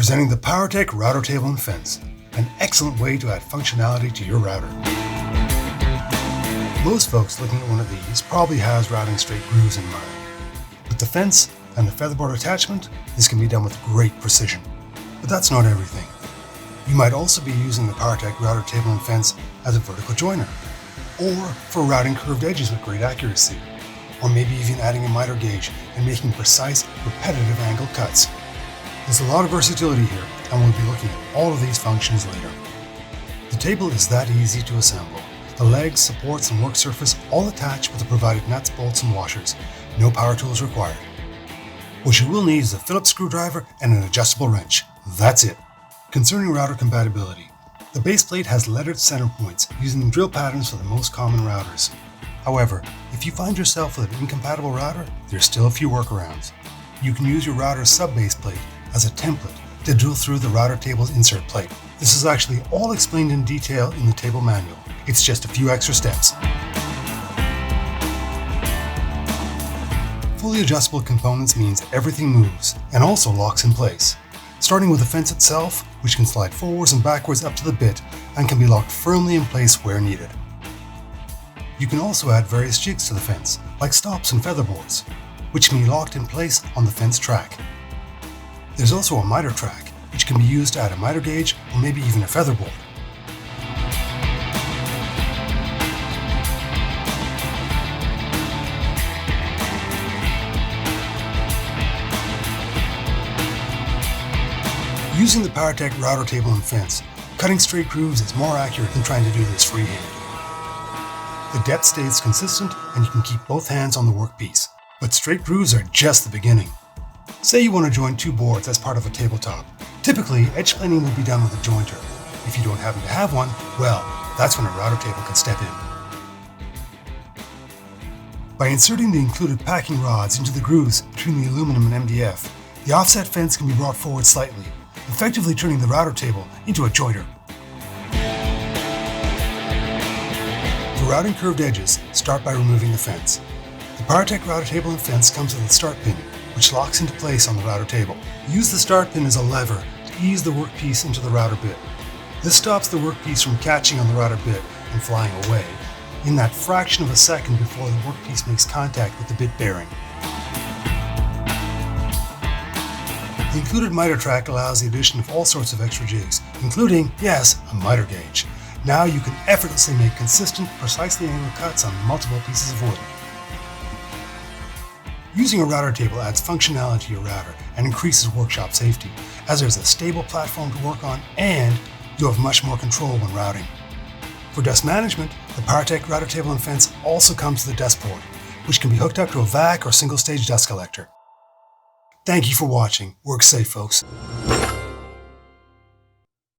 Presenting the POWERTEC router table and fence, an excellent way to add functionality to your router. Most folks looking at one of these probably has routing straight grooves in mind. With the fence and the featherboard attachment, this can be done with great precision. But that's not everything. You might also be using the POWERTEC router table and fence as a vertical joiner, or for routing curved edges with great accuracy, or maybe even adding a miter gauge and making precise, repetitive angle cuts. There's a lot of versatility here, and we'll be looking at all of these functions later. The table is that easy to assemble. The legs, supports, and work surface all attach with the provided nuts, bolts, and washers. No power tools required. What you will need is a Phillips screwdriver and an adjustable wrench. That's it. Concerning router compatibility, the base plate has lettered center points using drill patterns for the most common routers. However, if you find yourself with an incompatible router, there's still a few workarounds. You can use your router's sub-base plate as a template to drill through the router table's insert plate. This is actually all explained in detail in the table manual. It's just a few extra steps. Fully adjustable components means everything moves and also locks in place. Starting with the fence itself, which can slide forwards and backwards up to the bit and can be locked firmly in place where needed. You can also add various jigs to the fence, like stops and featherboards, which can be locked in place on the fence track. There's also a miter track, which can be used to add a miter gauge or maybe even a featherboard. Using the POWERTEC router table and fence, cutting straight grooves is more accurate than trying to do this freehand. The depth stays consistent and you can keep both hands on the workpiece. But straight grooves are just the beginning. Say you want to join two boards as part of a tabletop. Typically, edge planing will be done with a jointer. If you don't happen to have one, well, that's when a router table can step in. By inserting the included packing rods into the grooves between the aluminum and MDF, the offset fence can be brought forward slightly, effectively turning the router table into a jointer. For routing curved edges, start by removing the fence. The POWERTEC router table and fence comes with a start pin, which locks into place on the router table. Use the start pin as a lever to ease the workpiece into the router bit. This stops the workpiece from catching on the router bit and flying away in that fraction of a second before the workpiece makes contact with the bit bearing. The included miter track allows the addition of all sorts of extra jigs, including, yes, a miter gauge. Now you can effortlessly make consistent, precisely angled cuts on multiple pieces of wood. Using a router table adds functionality to your router and increases workshop safety, as there's a stable platform to work on and you have much more control when routing. For dust management, the POWERTEC router table and fence also comes with a dust port, which can be hooked up to a vac or single-stage dust collector. Thank you for watching. Work safe, folks.